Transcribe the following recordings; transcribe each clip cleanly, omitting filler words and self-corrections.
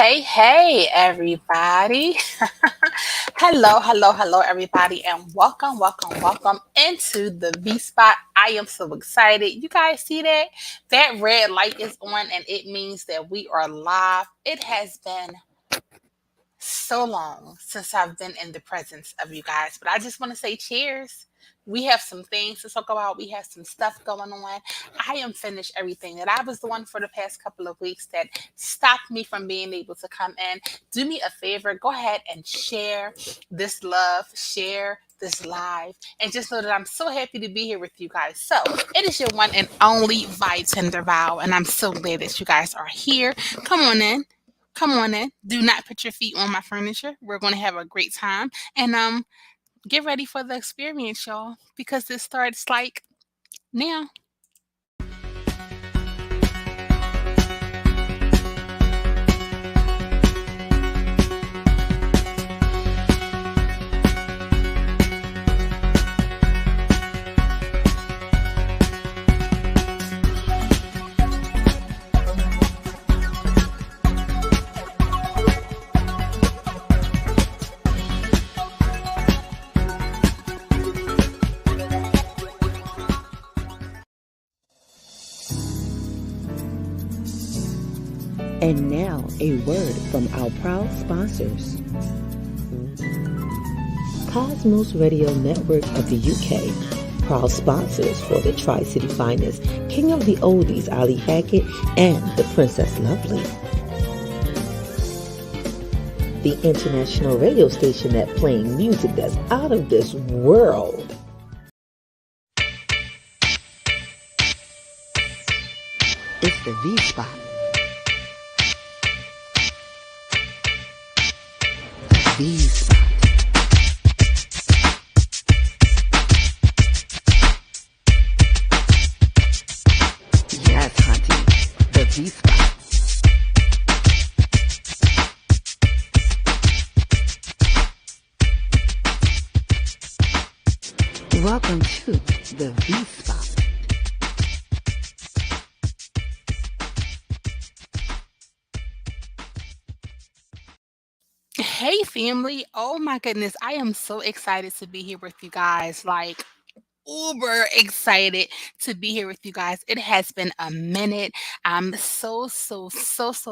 Hey, everybody. Hello, everybody, and welcome into the V Spot. I am so excited. You guys see that? That red light is on, and it means that we are live. It has been so long since I've been in the presence of you guys, but I just want to say cheers. We have some things to talk about. We have some stuff going on. I am finished everything that I was doing for the past couple of weeks that stopped me from being able to come in. Do me a favor, go ahead and share this love, share this live, and just know that I'm so happy to be here with you guys. So, it is your one and only Vibe Tender Vow, and I'm so glad that you guys are here. Come on in. Come on in. Do not put your feet on my furniture. We're going to have a great time. And get ready for the experience, y'all, because this starts like now. And now, a word from our proud sponsors. Cosmos Radio Network of the UK, proud sponsors for the Tri-City Finest, King of the Oldies, Ali Hackett, and the Princess Lovely. The international radio station that playing music that's out of this world. It's the V-Spot. V-Spot. Yes, hunty, the V-Spot. Welcome to the V-Spot. Hey, family. Oh, my goodness. I am so excited to be here with you guys. Like, uber excited to be here with you guys. It has been a minute. So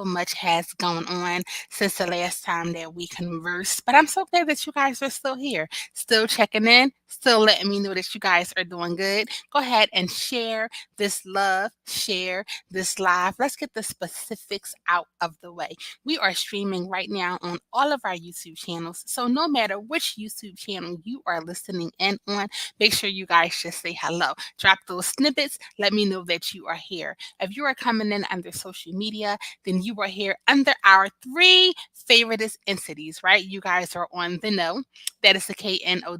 much has gone on since the last time that we conversed. But I'm so glad that you guys are still here, still checking in, still letting me know that you guys are doing good. Go ahead and share this love, share this live. Let's get the specifics out of the way. We are streaming right now on all of our YouTube channels. So no matter which YouTube channel you are listening in on, make sure you guys just say hello. Drop those snippets. Let me know that you are here. If you are coming in under social media, then you are here under our three favoriteest entities, right? You guys are on the know. That is the KNOW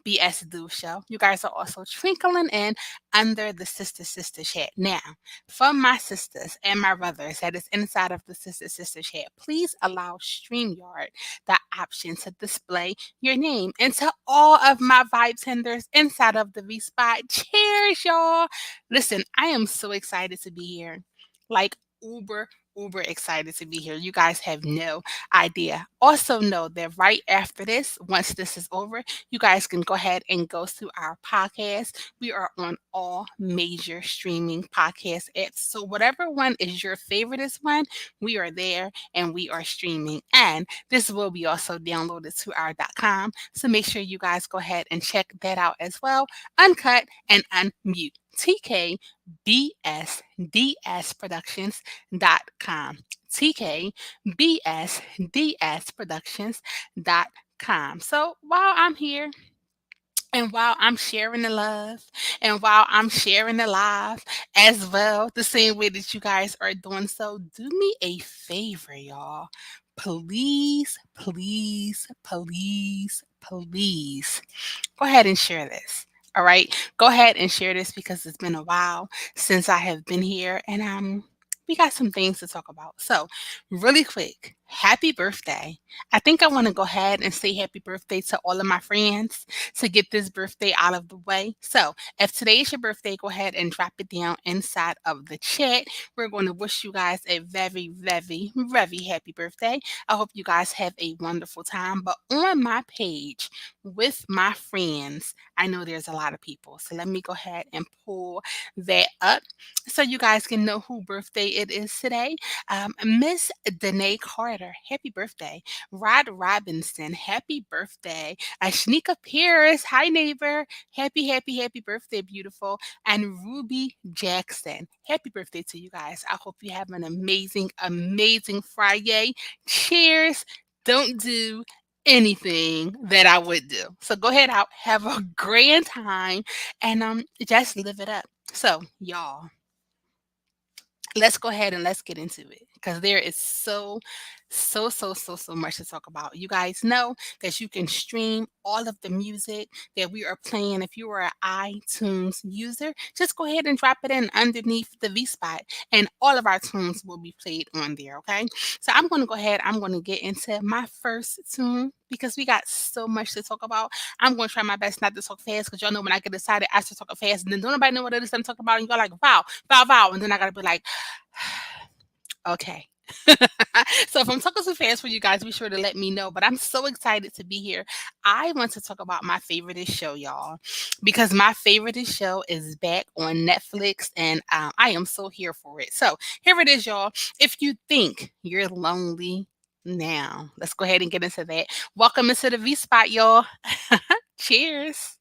BS Do Show. You guys are also twinkling in under the Sister Chat. Now, for my sisters and my brothers that is inside of the Sister Chat, please allow StreamYard the option to display your name and to all of my vibe tenders inside of the V Spot. Cheers, y'all. Listen, I am so excited to be here. Like uber excited to be here. You guys have no idea. Also know that right after this, once this is over, you guys can go ahead and go to our podcast. We are on all major streaming podcast apps. So whatever one is your favoriteest one, we are there and we are streaming. And this will be also downloaded to our .com. So make sure you guys go ahead and check that out as well. Uncut and unmute. TKBSDSproductions.com. TKBSDSproductions.com. So while I'm here, and while I'm sharing the love, and while I'm sharing the live as well, the same way that you guys are doing so, do me a favor, y'all. Please, go ahead and share this. All right, go ahead and share this because it's been a while since I have been here, and we got some things to talk about. So, really quick, happy birthday. I think I want to go ahead and say happy birthday to all of my friends to get this birthday out of the way. So, if today is your birthday, go ahead and drop it down inside of the chat. We're going to wish you guys a very, very, very happy birthday. I hope you guys have a wonderful time. But on my page with my friends, I know there's a lot of people. So, let me go ahead and pull that up so you guys can know who birthday it is today. Miss Danae Carter, happy birthday. Rod Robinson, happy birthday. Ashnika Pierce, hi neighbor. Happy, happy, happy birthday, beautiful. And Ruby Jackson, happy birthday to you guys. I hope you have an amazing, amazing Friday. Cheers. Don't do anything that I would do. So go ahead out, have a grand time, and just live it up. So, y'all, let's go ahead and let's get into it because there is so much to talk about. You guys know that you can stream all of the music that we are playing. If you are an iTunes user, just go ahead and drop it in underneath the V spot, and all of our tunes will be played on there. Okay, so I'm going to go ahead, I'm going to get into my first tune because we got so much to talk about. I'm going to try my best not to talk fast because y'all know when I get excited I start talking fast, and then don't nobody know what it is I'm talking about, and you're like, wow, wow, wow, and then I gotta be like, okay. So if I'm talking too fast for you guys, be sure to let me know. But I'm so excited to be here. I want to talk about my favorite show, y'all, because my favorite show is back on Netflix, and I am so here for it. So here it is, y'all. If you think you're lonely now, let's go ahead and get into that. Welcome into the V spot, y'all. Cheers.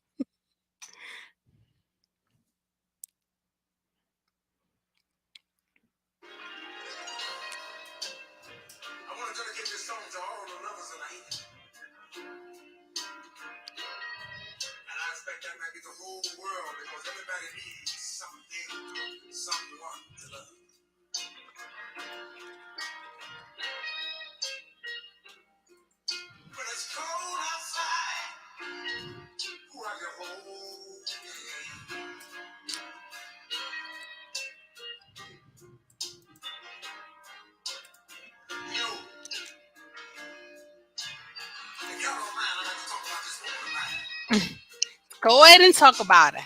Go ahead and talk about it.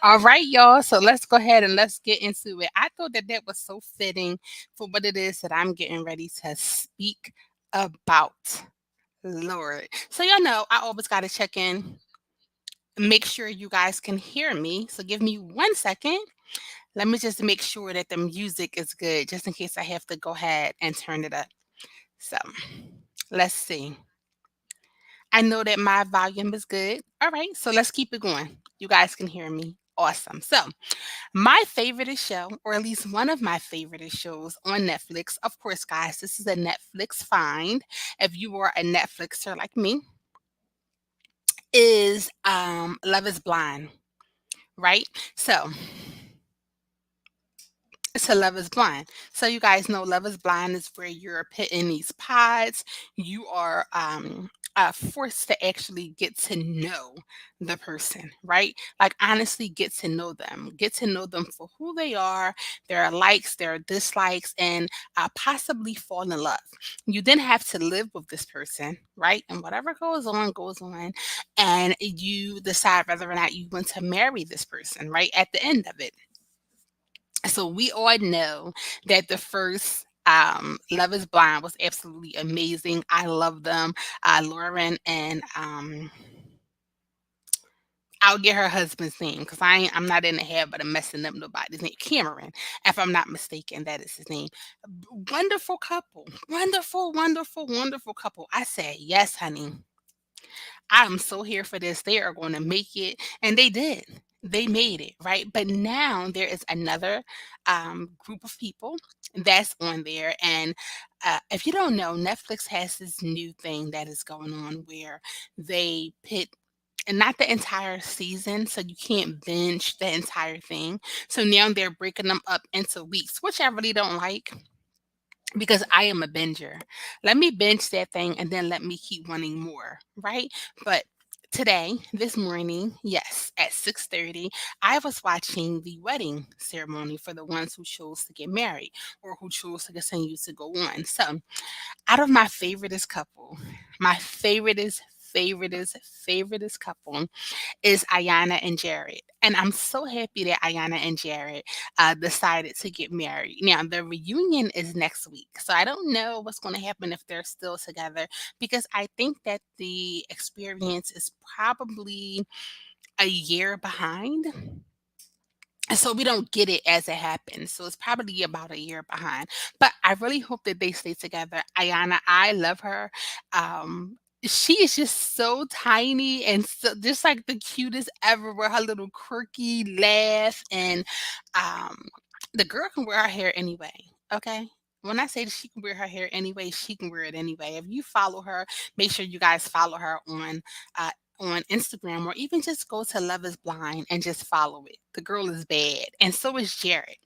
All right, y'all. So let's go ahead and let's get into it. I thought that that was so fitting for what it is that I'm getting ready to speak about. Lord. So y'all know I always got to check in, make sure you guys can hear me. So give me 1 second. Let me just make sure that the music is good, just in case I have to go ahead and turn it up. So let's see. I know that my volume is good. All right, so let's keep it going. You guys can hear me. Awesome. So, my favorite show, or at least one of my favorite shows on Netflix, of course, guys, this is a Netflix find. If you are a Netflixer like me, is Love is Blind, right? So Love is Blind. So you guys know Love is Blind is where you're put in these pods. You are forced to actually get to know the person, right? Like honestly, get to know them for who they are, their likes, their dislikes, and possibly fall in love. You then have to live with this person, right? And whatever goes on, and you decide whether or not you want to marry this person, right? At the end of it. So we all know that the first Love is Blind was absolutely amazing. I love them. Lauren and I'll get her husband's name because I'm not in the habit of messing up nobody's name. Cameron, if I'm not mistaken, that is his name. Wonderful couple. Wonderful, wonderful, wonderful couple. I said, yes, honey. I'm so here for this. They are going to make it. And they did. They made it, right? But now there is another group of people that's on there. And if you don't know, Netflix has this new thing that is going on where they pit and not the entire season, so you can't binge the entire thing. So now they're breaking them up into weeks, which I really don't like because I am a binger. Let me binge that thing and then let me keep wanting more, right? But today, this morning, yes, at 6:30, I was watching the wedding ceremony for the ones who chose to get married or who chose to continue to go on. So, out of my favoriteest couple, my favoriteest couple is Ayana and Jared. And I'm so happy that Ayana and Jared decided to get married. Now, the reunion is next week. So I don't know what's going to happen if they're still together because I think that the experience is probably a year behind. So we don't get it as it happens. So it's probably about a year behind. But I really hope that they stay together. Ayana, I love her. She is just so tiny and so just like the cutest ever with her little quirky laugh. And um the girl can wear her hair anyway. Okay. When I say that she can wear her hair anyway, she can wear it anyway. If you follow her, make sure you guys follow her uh, on Instagram or even just go to Love is Blind and just follow it. The girl is bad. And so is Jared.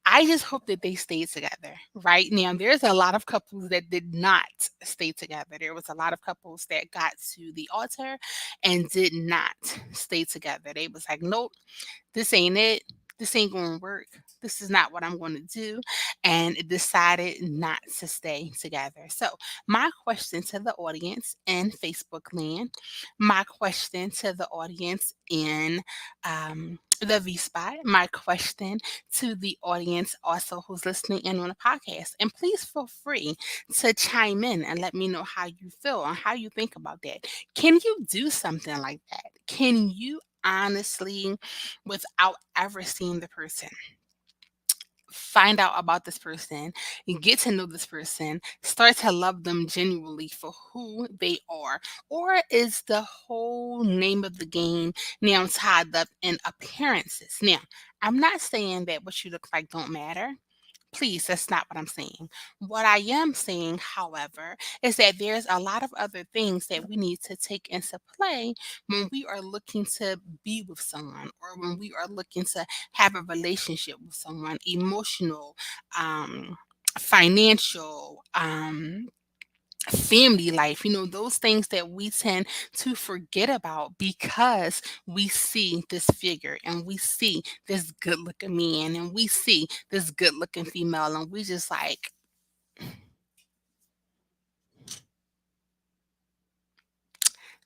I just hope that they stay together. Right now, there's a lot of couples that did not stay together. There was a lot of couples that got to the altar and did not stay together. They was like, nope, this ain't it. This ain't going to work. This is not what I'm going to do. And decided not to stay together. So, my question to the audience in Facebook land, my question to the audience in the V Spot, my question to the audience also who's listening in on the podcast. And please feel free to chime in and let me know how you feel and how you think about that. Can you do something like that? Can you honestly, without ever seeing the person, find out about this person, get to know this person, start to love them genuinely for who they are? Or is the whole name of the game now tied up in appearances? Now, I'm not saying that what you look like don't matter. Please, that's not what I'm saying. What I am saying, however, is that there's a lot of other things that we need to take into play when we are looking to be with someone or when we are looking to have a relationship with someone, emotional, um, financial, family life, those things that we tend to forget about because we see this figure and we see this good looking man and we see this good looking female and we just like,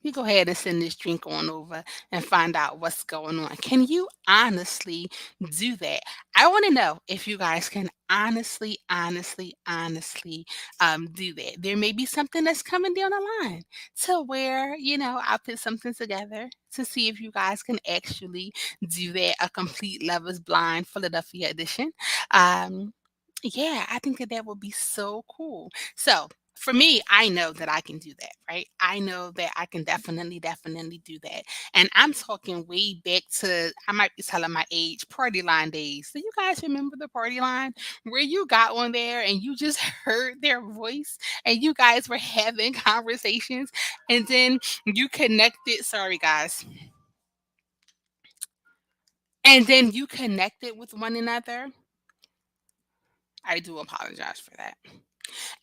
we go ahead and send this drink on over and find out what's going on. Can you honestly do that? I want to know if you guys can honestly do that. There may be something that's coming down the line to where, I'll put something together to see if you guys can actually do that. A complete Love is Blind Philadelphia edition. Um, yeah, I think that that would be so cool. So for me, I know that I can do that, right? I know that I can definitely do that. And I'm talking way back to, I might be telling my age, party line days. Do you guys remember the party line where you got on there and you just heard their voice and you guys were having conversations and then you connected? Sorry, guys. And then you connected with one another. I do apologize for that.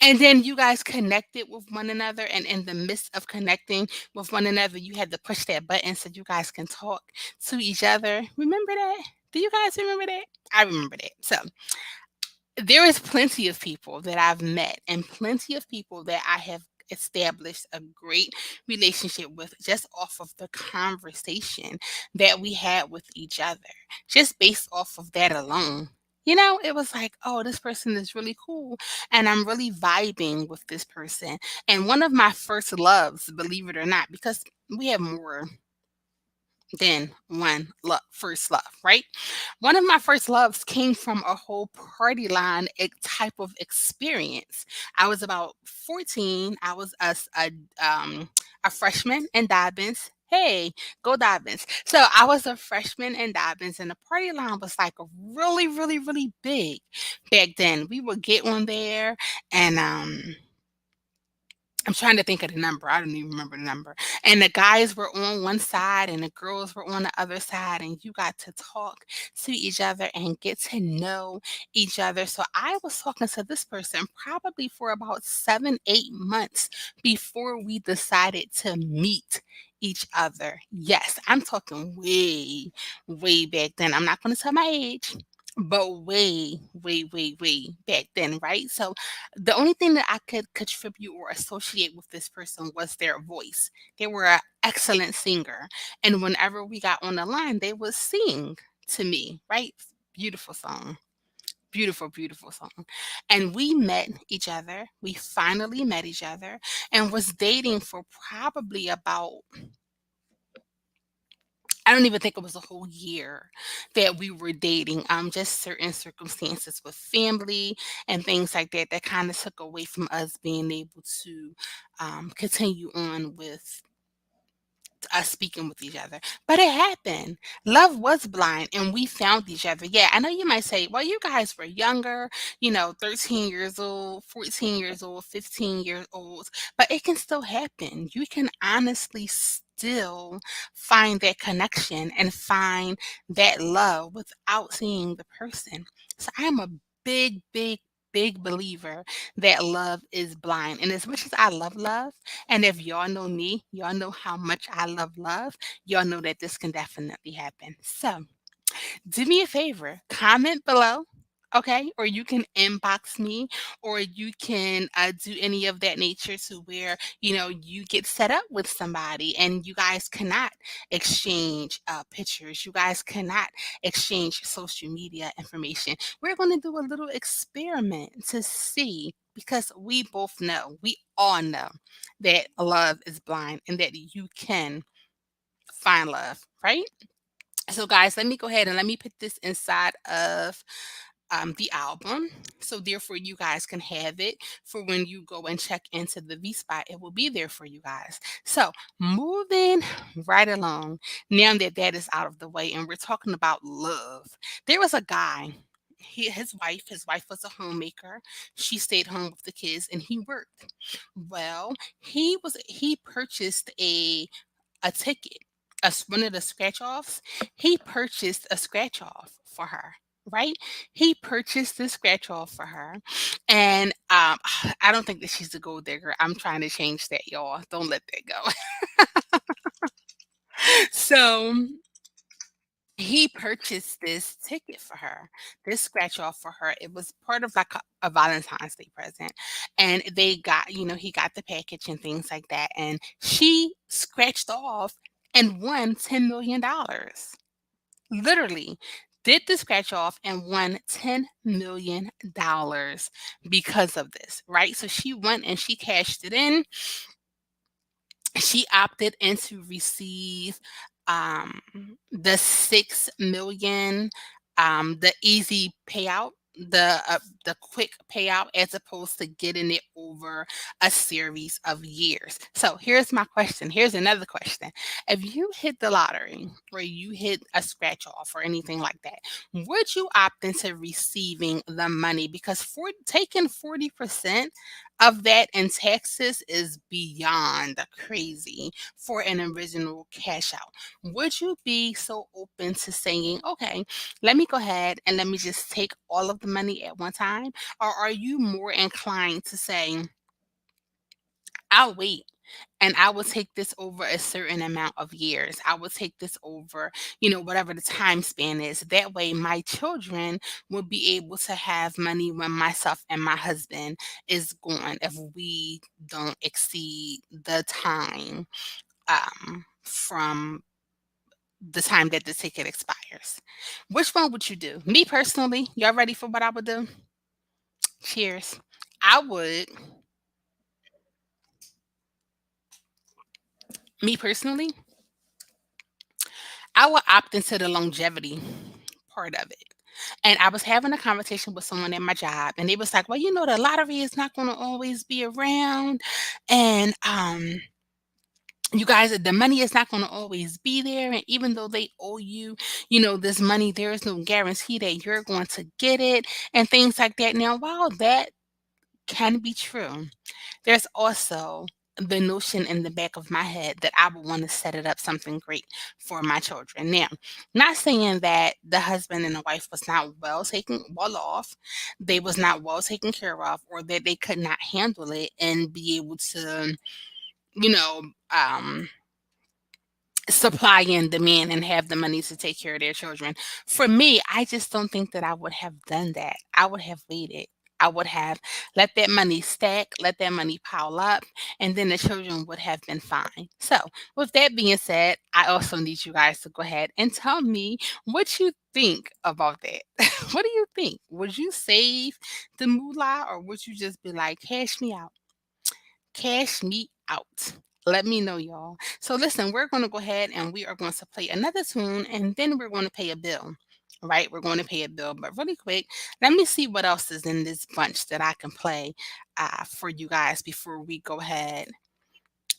And then you guys connected with one another, and in the midst of connecting with one another, you had to push that button so you guys can talk to each other. Remember that? Do you guys remember that? I remember that. So there is plenty of people that I've met and plenty of people that I have established a great relationship with just off of the conversation that we had with each other, just based off of that alone. It was like, oh, this person is really cool, and I'm really vibing with this person. And one of my first loves, believe it or not, because we have more than one first love, right? One of my first loves came from a whole party line type of experience. I was about 14. I was a freshman in Dobbins. Hey, go Dobbins. So I was a freshman in Dobbins, and the party line was like really big back then. We would get on there, and I'm trying to think of the number. I don't even remember the number. And the guys were on one side and the girls were on the other side, and you got to talk to each other and get to know each other. So I was talking to this person probably for about 7, 8 months before we decided to meet each other. Yes, I'm talking way back then. I'm not going to tell my age. But way back then, right? So the only thing that I could contribute or associate with this person was their voice. They were an excellent singer. And whenever we got on the line, they would sing to me, right? Beautiful song. Beautiful song. And we met each other. We finally met each other and was dating for probably about, I don't even think it was a whole year that we were dating. Just certain circumstances with family and things like that that kind of took away from us being able to continue on with us speaking with each other. But it happened. Love was blind and we found each other. Yeah, I know you might say, well, you guys were younger, 13 years old, 14 years old, 15 years old, but it can still happen. You can honestly still find that connection and find that love without seeing the person. So I am a big believer that love is blind. And as much as I love love, and if y'all know me, y'all know how much I love love, y'all know that this can definitely happen. So do me a favor, comment below. Okay, or you can inbox me, or you can do any of that nature to where you get set up with somebody, and you guys cannot exchange pictures. You guys cannot exchange social media information. We're going to do a little experiment to see because we both know, we all know that love is blind and that you can find love, right? So, guys, let me go ahead and let me put this inside of the album. So, therefore, you guys can have it for when you go and check into the V Spot. It will be there for you guys. So, moving right along, now that that is out of the way, and we're talking about love, there was a guy. His wife was a homemaker. She stayed home with the kids, and he worked. Well, he purchased a ticket, one of the scratch offs. He purchased a scratch off for her. Right? He purchased this scratch off for her. And I don't think that she's a gold digger. I'm trying to change that, y'all. Don't let that go. So he purchased this ticket for her, this scratch off for her. It was part of like a Valentine's Day present. And they got, he got the package and things like that. And she scratched off and won $10 million. Literally did the scratch off and won $10 million because of this, right? So she went and she cashed it in. She opted in to receive um the 6 million, the easy payout, the quick payout, as opposed to getting it over a series of years. So here's my question. Here's another question. If you hit the lottery or you hit a scratch off or anything like that, would you opt into receiving the money? Because for taking 40% of that in taxes is beyond crazy for an original cash out. Would you be so open to saying, okay, let me go ahead and let me just take all of the money at one time? Or are you more inclined to say, I'll wait and I will take this over a certain amount of years? I will take this over, whatever the time span is. That way, my children will be able to have money when myself and my husband is gone if we don't exceed the time from the time that the ticket expires. Which one would you do? Me personally, y'all ready for what I would do? Cheers. I would, me personally, I would opt into the longevity part of it. And I was having a conversation with someone at my job, and they was like, "Well, the lottery is not going to always be around, and you guys, the money is not going to always be there, and even though they owe you, this money, there is no guarantee that you're going to get it, and things like that." Now, while that can be true, there's also the notion in the back of my head that I would want to set it up something great for my children. Now, not saying that the husband and the wife was not well off, they was not well taken care of, or that they could not handle it and be able to, you know, um, supply and demand and have the money to take care of their children. For me, I just don't think that I would have done that. I would have waited. I would have let that money stack, let that money pile up, and then the children would have been fine. So, with that being said, I also need you guys to go ahead and tell me what you think about that. What do you think? Would you save the moolah, or would you just be like, cash me out? Cash me out. Let me know, y'all. So listen, we're going to go ahead and we are going to play another tune, and then we're going to pay a bill. Right? We're going to pay a bill. But really quick, let me see what else is in this bunch that I can play for you guys before we go ahead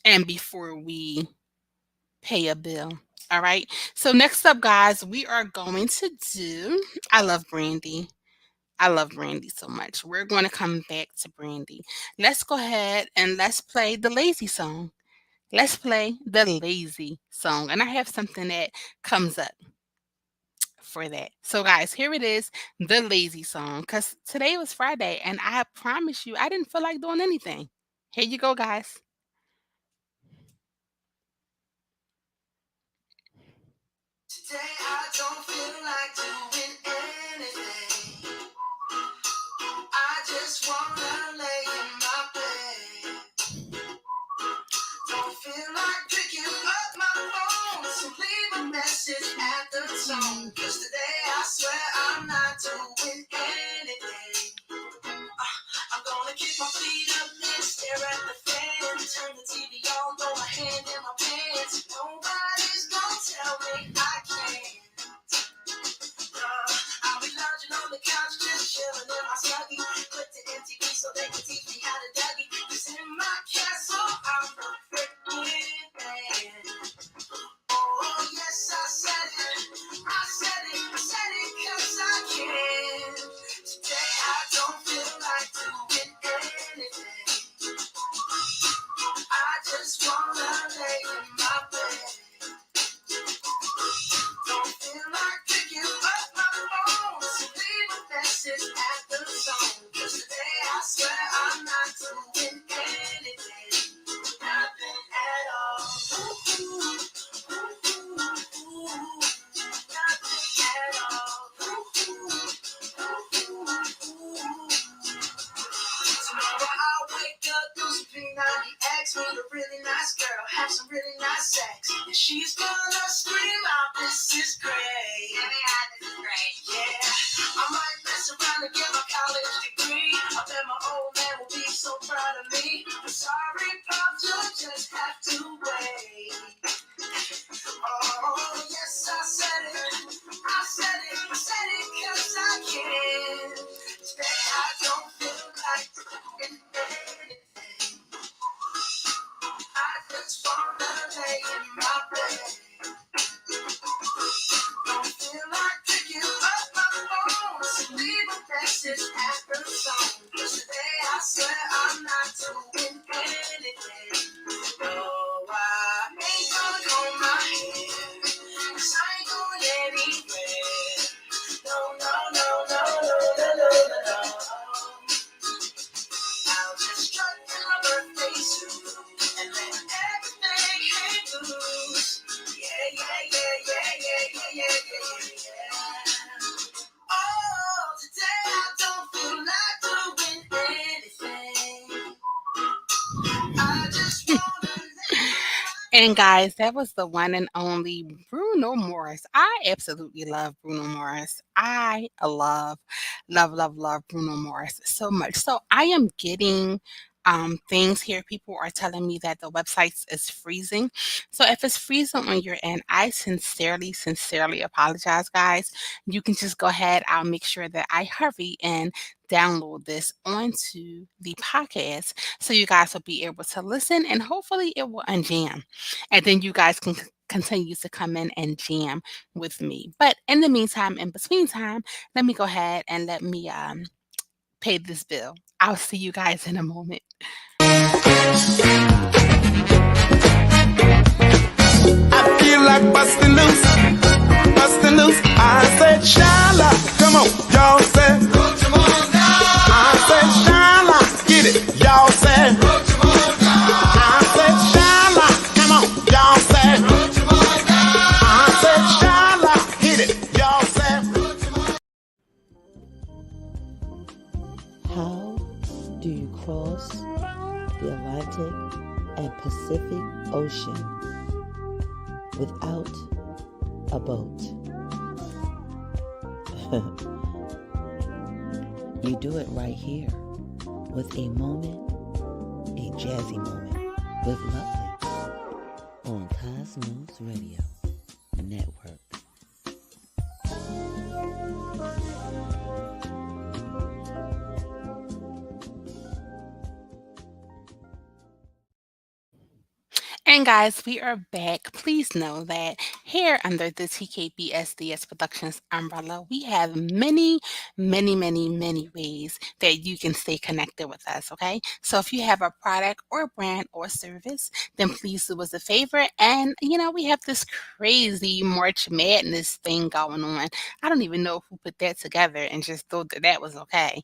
and before we pay a bill. All right. So next up, guys, we are going to do, I love Brandy. I love Brandy so much. We're going to come back to Brandy. Let's go ahead and let's play the lazy song. Let's play the lazy song. And I have something that comes up for that. So, guys, here it is, the lazy song. Because today was Friday, and I promise you, I didn't feel like doing anything. Here you go, guys. Today I don't feel like doing anything. I just wanna lay in my bed. Don't feel like picking up my phone to leave a message at the tone. 'Cause today I swear I'm not doing anything. I'm gonna keep my feet up and stare at the fan. Turn the TV on, throw my hand in my pants. Nobody's gonna tell me I can't. I'll be lounging on the couch, just chilling in my snuggie. Put the MTV so they can teach me how to Dougie. 'Cause in my castle, I'm perfect with man. Oh, yes, I said it. I said it. some really nice sex. And she's gonna scream out, this is great. Yeah, this is great. Yeah, I might mess around and get my college degree. I bet my old man will be so proud of me. I'm sorry, Pop, you'll just have to wait. Oh, yes, I said it. I said it. I said it 'cause I can. Today I don't feel like doing anything. I just wanna lay in my bed. Don't feel like picking up my phone to leave a message at the song. 'Cause today I swear I'm not doing anything. No, I ain't gonna comb my hair. 'Cause I ain't going anywhere. No, no, no, no, no, no, no, no, no. I'll just strut in my birthday suit and let everything hang loose. Yeah, yeah, yeah, yeah, yeah, yeah, yeah, yeah, yeah. Oh, today I don't feel like doing anything. I just wanna And guys, that was the one and only Bruno Mars. I absolutely love Bruno Mars. I love, love, love, love Bruno Mars so much. So I am getting things here. People are telling me that the website is freezing. So if it's freezing on your end, I sincerely, sincerely apologize, guys. You can just go ahead. I'll make sure that I hurry and download this onto the podcast so you guys will be able to listen and hopefully it will unjam. And then you guys can continue to come in and jam with me. But in the meantime, in between time, let me go ahead and let me pay this bill. I'll see you guys in a moment. I feel like busting loose. I said, Shala, come on, y'all said. I said, Shala, get it, y'all said. I said, Shala, come on, y'all said. I said, Shala, hit it, y'all said. How do you cross the Atlantic and Pacific Ocean without a boat? You do it right here with a jazzy moment with Lovely on Cosmos Radio Network. And guys, we are back. Please know that here under the TKBSDS Productions umbrella, we have many, many, many, many ways that you can stay connected with us, okay? So if you have a product or brand or service, then please do us a favor. And, we have this crazy March Madness thing going on. I don't even know who put that together and just thought that that was okay.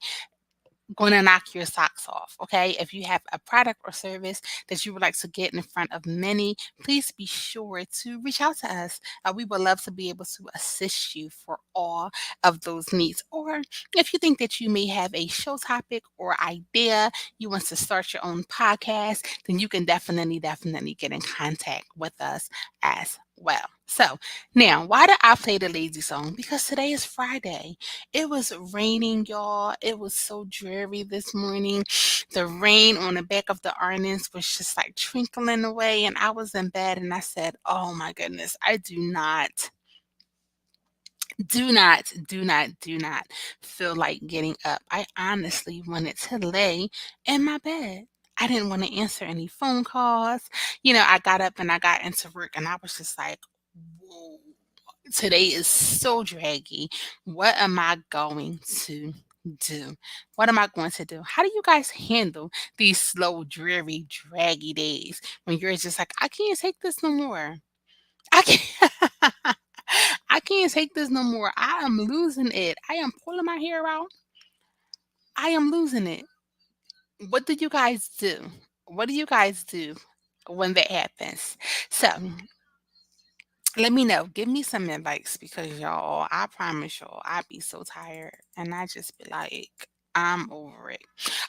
Going to knock your socks off, okay? If you have a product or service that you would like to get in front of many, please be sure to reach out to us. We would love to be able to assist you for all of those needs. Or if you think that you may have a show topic or idea, you want to start your own podcast, then you can definitely, definitely get in contact with us as well. So now, why did I play the lazy song? Because today is Friday. It was raining, y'all. It was so dreary this morning. The rain on the back of the Ardennes was just like trickling away, and I was in bed and I said, "Oh my goodness, I do not feel like getting up. I honestly wanted to lay in my bed. I didn't want to answer any phone calls. I got up and I got into work and I was just like, whoa, today is so draggy. What am I going to do? What am I going to do? How do you guys handle these slow, dreary, draggy days when you're just like, I can't take this no more? I can't. I can't take this no more. I am losing it. I am pulling my hair out. I am losing it. What do you guys do? What do you guys do when that happens? So let me know. Give me some advice because y'all, I promise y'all, I be so tired and I just be like, I'm over it.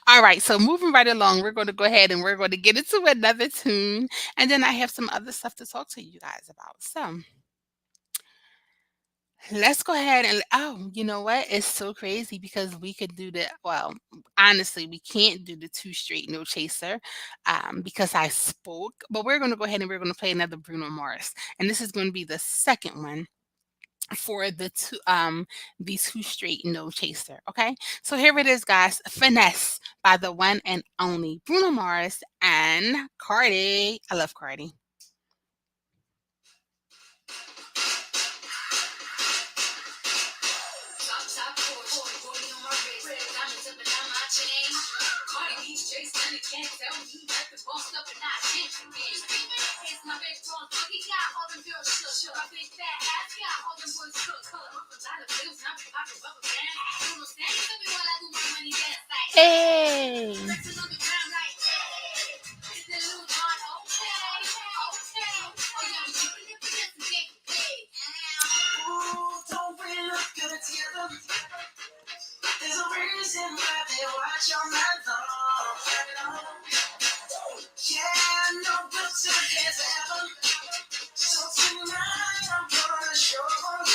All right, so moving right along, we're going to go ahead and we're going to get into another tune, and then I have some other stuff to talk to you guys about. So let's go ahead and you know what? It's so crazy because we could do the well, honestly, we can't do the two straight no chaser because I spoke, but we're going to go ahead and we're going to play another Bruno Mars, and this is going to be the second one for the two straight no chaser. Okay, so here it is, guys. Finesse by the one and only Bruno Mars and Cardi. I love Cardi. Hey. Don't we look good together? There's a reason why they watch your mouth. Yeah, no good to hands ever. So tonight I'm gonna show you all.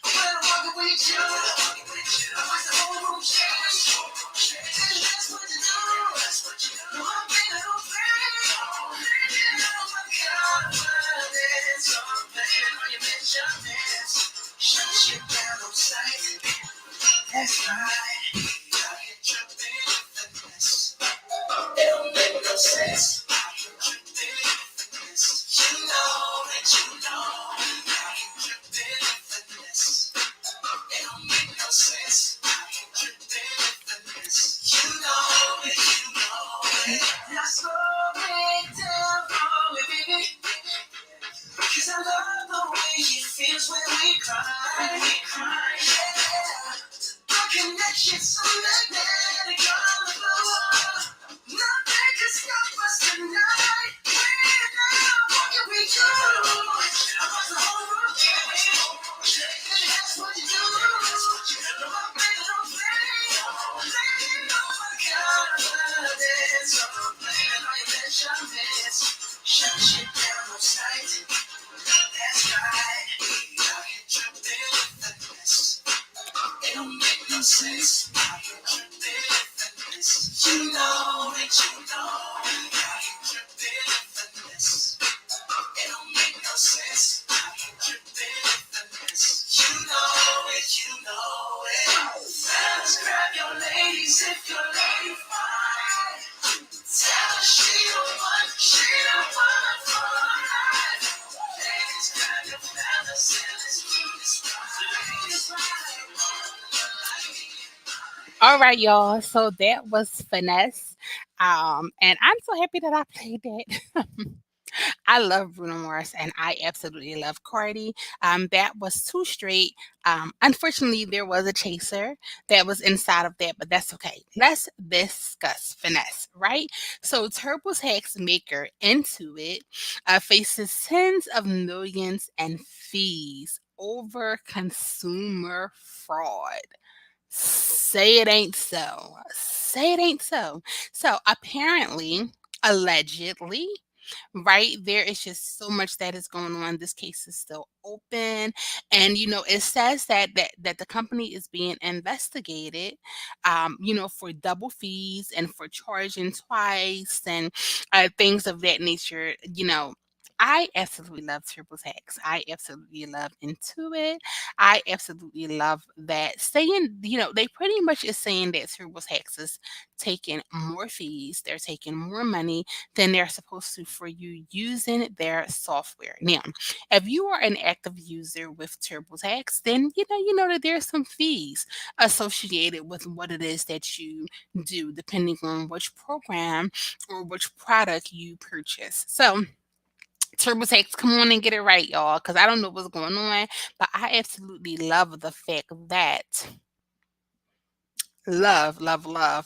When I'm walking with you, I want the whole room shake. And that's what you do. No, I'm being a little play. You know my confidence. So I'm playing on your measurements. Shut you down on sight. That's right. I hit your big finesse. It don't make no sense. I hit your big finesse. You know that you know. I hit your big finesse. It don't make no sense. I hit your big finesse. You know it, you know it. Now slow it down for me, baby. Cause I love the way it feels when we cry. We cry, yeah. Our connection so magnetic on the floor. Nothing can stop us tonight. We're now walking with you. I want the whole room shaking. And that's what you do. No, I'm making no play. Laying on my confidence. So I'm playing on your measurements. Shut you down on sight. That's right. I hit your bill with finesse. It don't make no sense. I hit your bill with finesse. You know that you know. I hit your bill with finesse. It don't make no sense. I hit your bill with finesse. You know it, you know it. Fellas, grab your ladies if your lady fine. Tell her she the one for life. Ladies, grab your fellas and let's do this right. All right, y'all. So that was Finesse. And I'm so happy that I played that. I love Bruno Mars and I absolutely love Cardi. That was two straight. Unfortunately, there was a chaser that was inside of that, but that's okay. Let's discuss Finesse, right? So TurboTax maker Into It faces tens of millions and fees over consumer fraud. Say it ain't so. Say it ain't so. So apparently, allegedly, right, there is just so much that is going on. This case is still open, and it says that the company is being investigated, for double fees and for charging twice and things of that nature. I absolutely love TurboTax. I absolutely love Intuit. I absolutely love that saying, they pretty much is saying that TurboTax is taking more fees, they're taking more money than they're supposed to for you using their software. Now, if you are an active user with TurboTax, then you know that there's some fees associated with what it is that you do, depending on which program or which product you purchase. So TurboTax, come on and get it right, y'all, because I don't know what's going on, but I absolutely love the fact that love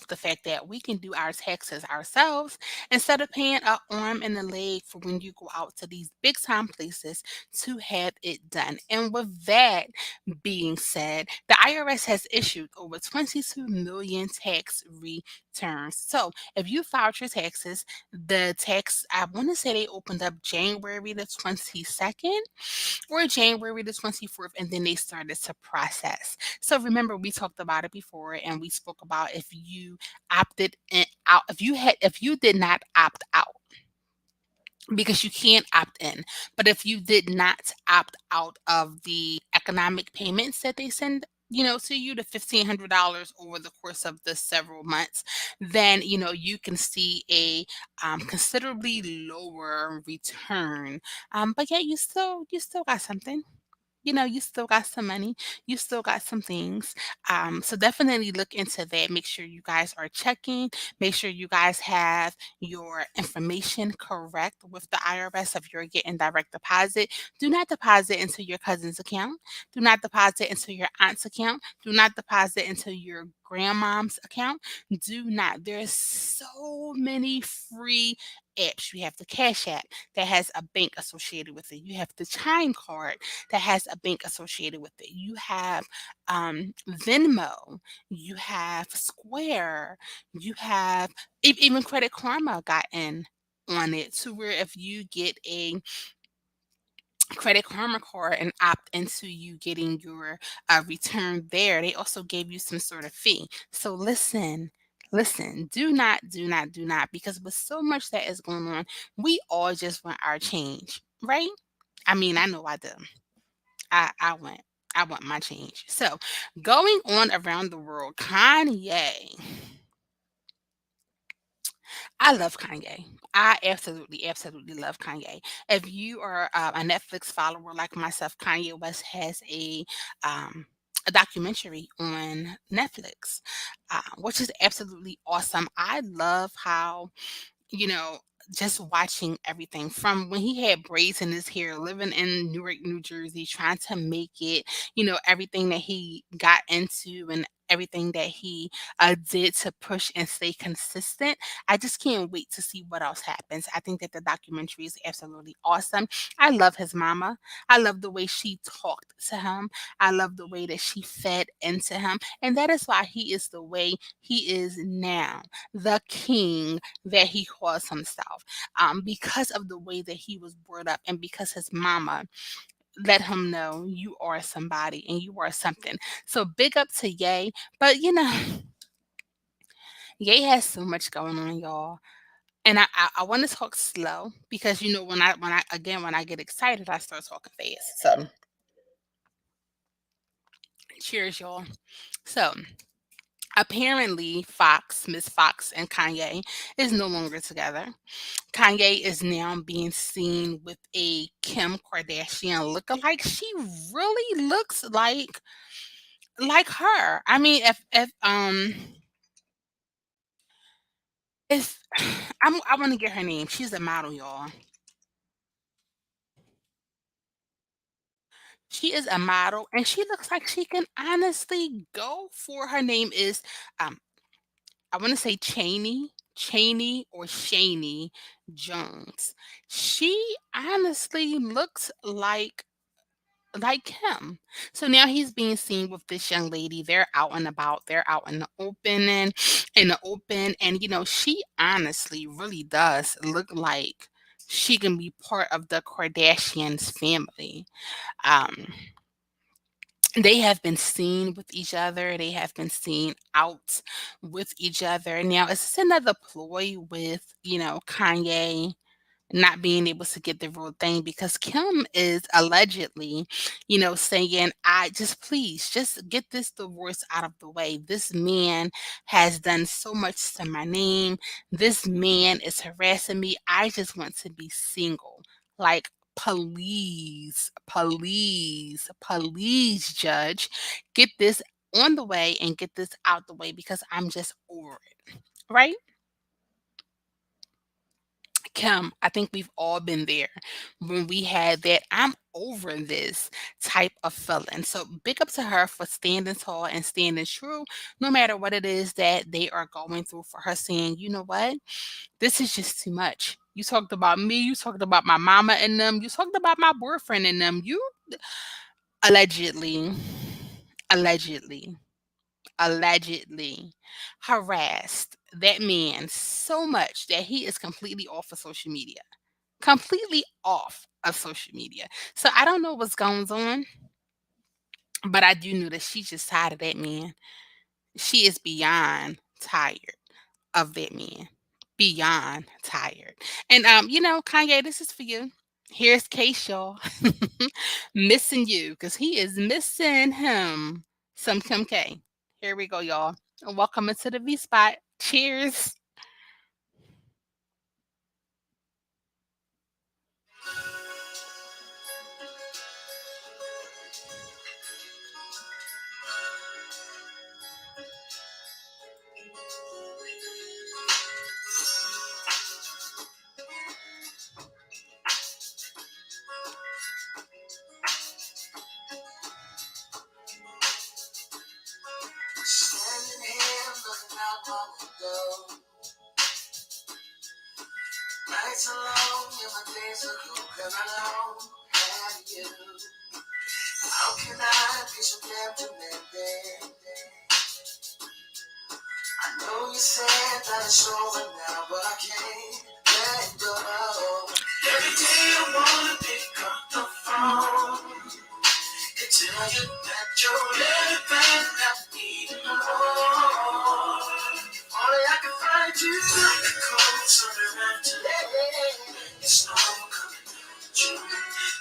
the fact that we can do our taxes ourselves instead of paying a arm and a leg for when you go out to these big time places to have it done. And with that being said, the IRS has issued over 22 million tax returns. So if you filed your taxes, I want to say they opened up January the 22nd or January the 24th, and then they started to process. So remember, we talked about it before, and we spoke about if you opted out, if you did not opt out, because you can't opt in. But if you did not opt out of the economic payments that they send, to you, the $1,500 over the course of the several months, then you can see a considerably lower return. But yet you still got something. You still got some money, you still got some things. So definitely look into that. Make sure you guys are checking, make sure you guys have your information correct with the IRS. If you're getting direct deposit, do not deposit into your cousin's account, do not deposit into your aunt's account, do not deposit into your grandmom's account. Do not. There's so many free apps. You have the Cash App that has a bank associated with it. You have the Chime card that has a bank associated with it. You have Venmo, you have Square, you have even Credit Karma got in on it, to where if you get a Credit Karma card and opt into you getting your return there, they also gave you some sort of fee. So listen, do not, because with so much that is going on, we all just want our change, right? I mean, I know I do. I I want I want my change. So, going on around the world, Kanye. I love Kanye. I absolutely love Kanye. If you are a Netflix follower like myself, Kanye West has a documentary on Netflix, which is absolutely awesome. I love how you know, just watching everything from when he had braids in his hair, living in Newark, New Jersey, trying to make it, everything that he got into and everything that he did to push and stay consistent. I just can't wait to see what else happens. I think that the documentary is absolutely awesome. I love his mama. I love the way she talked to him. I love the way that she fed into him. And that is why he is the way he is now, the king that he calls himself, because of the way that he was brought up and because his mama let him know you are somebody and you are something. So big up to Ye. But Ye has so much going on, y'all. And I want to talk slow because when I get excited, I start talking fast. So cheers, y'all. So apparently Miss Fox and Kanye is no longer together. Kanye is now being seen with a Kim Kardashian lookalike. She really looks like her. I mean, if I want to get her name. She's a model, y'all. She is a model, and she looks like she can honestly go for. Her name is um I want to say Cheney or Shaney Jones. She honestly looks like him. So now he's being seen with this young lady. They're out and about. They're out in the open, and she honestly really does look like she can be part of the Kardashians family. Um, they have been seen with each other. They have been seen out with each other. Now, is this another ploy with Kanye not being able to get the real thing, because Kim is allegedly, saying, I just please just get this divorce out of the way. This man has done so much to my name. This man is harassing me. I just want to be single. Like, please, judge, get this on the way and get this out the way because I'm just over it. Right? Kim, I think we've all been there when we had that I'm over this type of feeling. So big up to her for standing tall and standing true, no matter what it is that they are going through, for her saying, you know what, this is just too much. You talked about me, you talked about my mama and them, you talked about my boyfriend and them. You allegedly, allegedly, allegedly harassed that man so much that he is completely off of social media. Completely off of social media. So I don't know what's going on, but I do know that she's just tired of that man. She is beyond tired of that man. Beyond tired. And Kanye, this is for you. Here's Case, y'all. Missing you, because he is missing him. Some Kim K. Here we go, y'all. Welcome into the V spot. Cheers. Standing here looking out my window. Nights are long and my days are cool, cause I don't have you. How can I be so damn demanding? I know you said that it's over now, but I can't let go. Every day I wanna pick up the phone and tell you that you're everything I need and more. If only I can find you. Like a cold summer afternoon, it's no coming at you.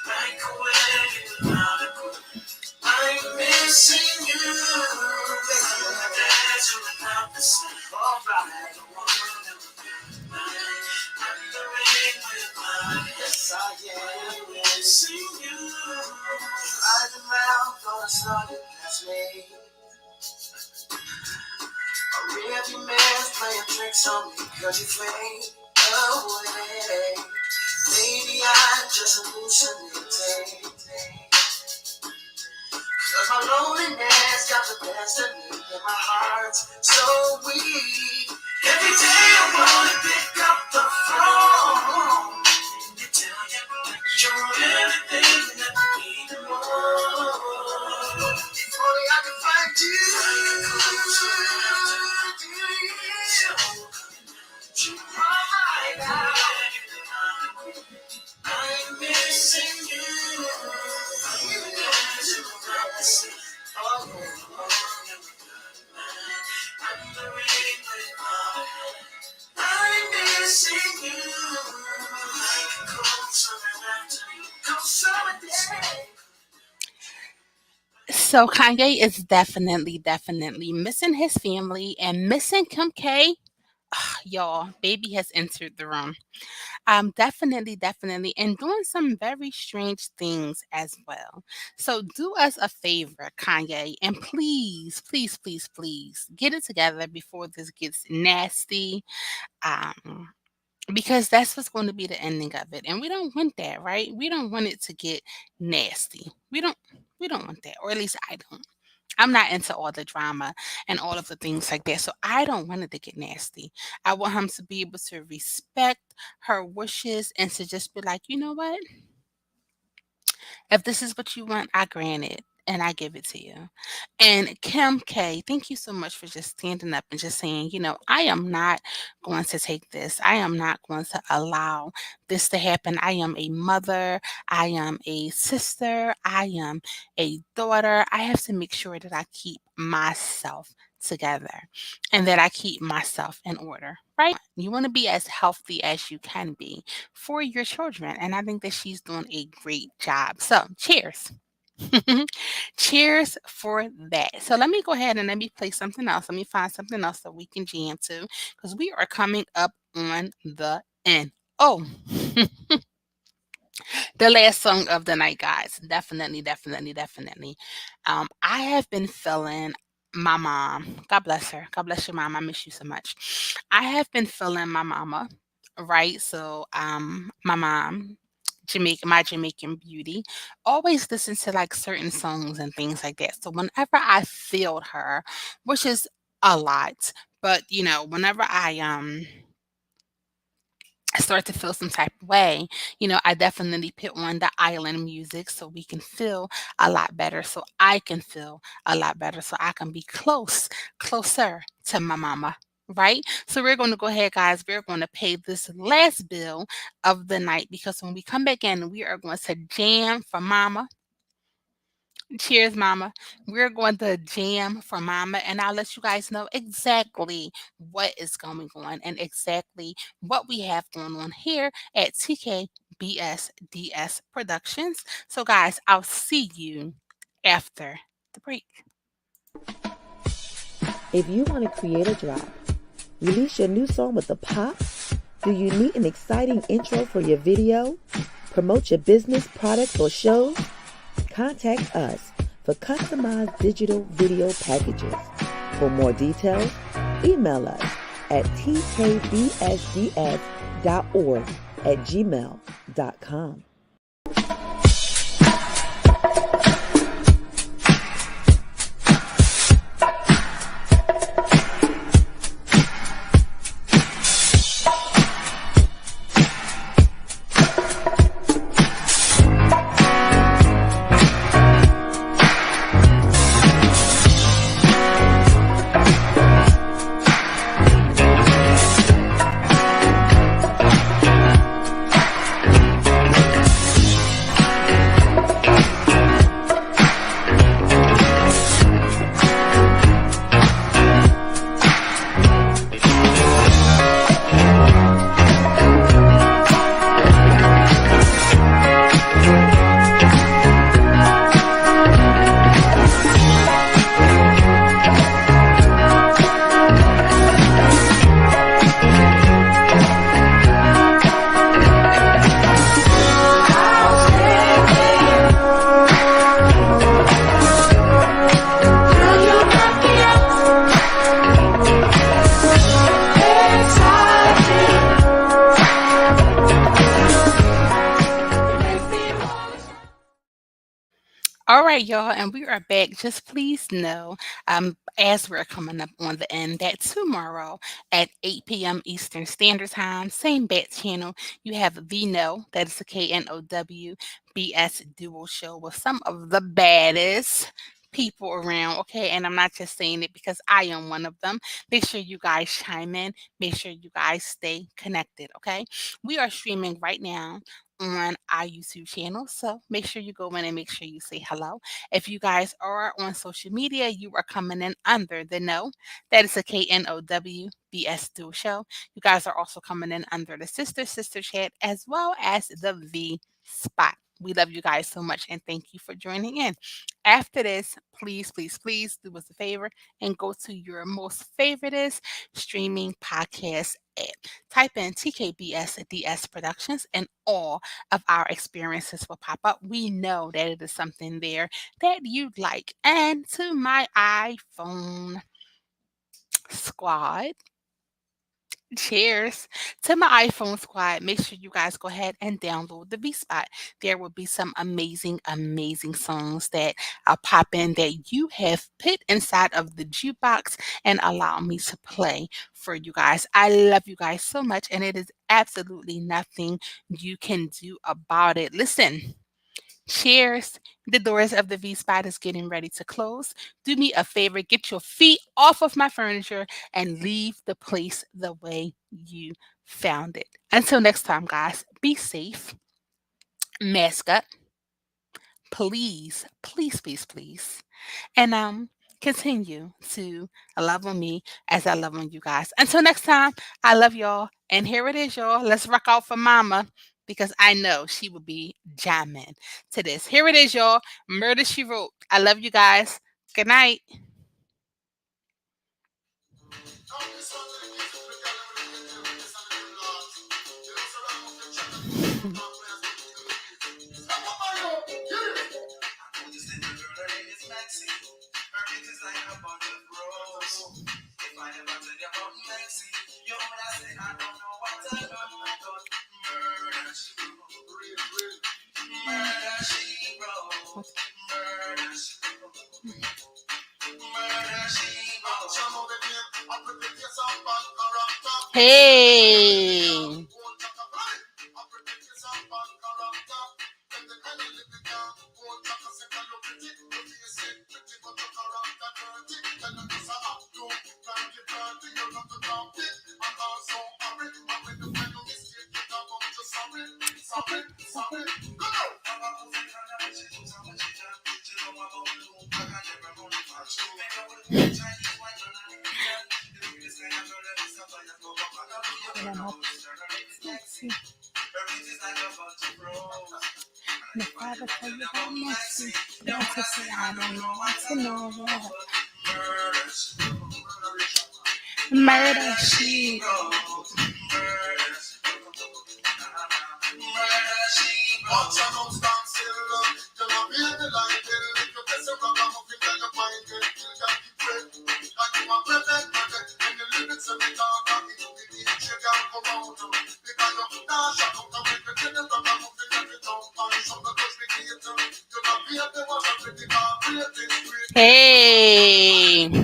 Like a wedding without a groom. I'm missing you. Baby, there's a without the sun. Alright, the one that will be mine. I'm the ring with mine. Yes, I am missing you. Driving around on a Sunday past me. A rearview mirror's playing tricks on me, cause you fade away. Maybe I just hallucinating. Cause my loneliness got the best of me and my heart's so weak. Every day I wanna pick up the phone and tell you that you're everything that I need and more. If only I could find you. Right now, I'm missing you. Even as you promise. Oh, I'm the ring with my hand. I'm missing you. Like a cold summer afternoon. Cold summer day. So Kanye is definitely missing his family and missing Kim K. Y'all, baby has entered the room. Definitely, and doing some very strange things as well. So do us a favor, Kanye, and please get it together before this gets nasty. Um, because that's what's going to be the ending of it, and we don't want that, right? We don't want it to get nasty. We don't want that, or at least I don't. I'm not into all the drama and all of the things like that. So I don't want it to get nasty. I want him to be able to respect her wishes and to just be like, you know what? If this is what you want, I grant it and I give it to you. And Kim K, thank you so much for just standing up and just saying, I am not going to take this. I am not going to allow this to happen. I am a mother. I am a sister. I am a daughter. I have to make sure that I keep myself together and that I keep myself in order, right? You want to be as healthy as you can be for your children. And I think that she's doing a great job. So, cheers. Cheers for that. So let me go ahead and let me play something else. Let me find something else that we can jam to because we are coming up on the end. Oh, the last song of the night, guys. Definitely. I have been feeling my mom. God bless her. God bless your mom. I miss you so much. I have been feeling my mama right? So my mom, my Jamaican beauty, always listens to like certain songs and things like that. So whenever I feel her, which is a lot, but whenever I start to feel some type of way, I definitely put on the island music so we can feel a lot better, so I can feel a lot better, so I can be closer to my mama. Right? So we're going to go ahead, guys. We're going to pay this last bill of the night because when we come back in, we are going to jam for mama. Cheers, Mama. We're going to jam for Mama, and I'll let you guys know exactly what is going on and exactly what we have going on here at TKBSDS Productions. So, guys, I'll see you after the break. If you want to create a drop, release your new song with a pop, do you need an exciting intro for your video? Promote your business, products, or shows? Contact us for customized digital video packages. For more details, email us at tkbsds.org@gmail.com. All right, y'all, and we are back. Just please know, as we're coming up on the end, that tomorrow at 8 p.m. Eastern Standard Time, same bat channel, you have the Know, that is the KNOW Duo Show with some of the baddest people around, okay? And I'm not just saying it because I am one of them. Make sure you guys chime in. Make sure you guys stay connected, okay? We are streaming right now on our YouTube channel. So make sure you go in and make sure you say hello. If you guys are on social media, you are coming in under the Know. That is a KNOWBS Duo Show. You guys are also coming in under the Sister Chat as well as the V Spot. We love you guys so much and thank you for joining in. After this, please do us a favor and go to your most favoriteest streaming podcast app. Type in TKBSDS Productions and all of our experiences will pop up. We know that it is something there that you'd like. And to my iPhone squad, cheers to my iPhone squad. Make sure you guys go ahead and download the V Spot. There will be some amazing songs that I'll pop in that you have put inside of the jukebox and allow me to play for you guys. I love you guys so much, and it is absolutely nothing you can do about it. Listen. Cheers. The doors of the V Spot is getting ready to close. Do me a favor, get your feet off of my furniture and leave the place the way you found it. Until next time, guys, be safe, mask up, please, and continue to love on me as I love on you guys. Until next time, I love y'all, and here it is, y'all. Let's rock out for Mama because I know she will be jamming to this. Here it is, y'all. Murder She Wrote. I love you guys. Good night. Hey. Murder she Hey.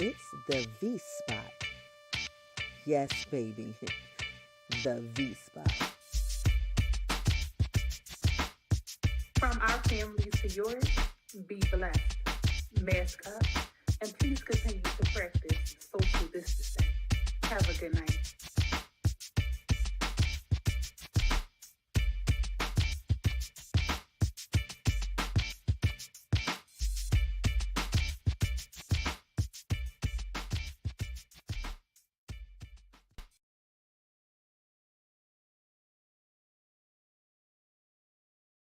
It's the V spot. Yes, baby. The V spot. From our families to yours, be blessed. Mask up, and please continue to practice social distancing. Have a good night.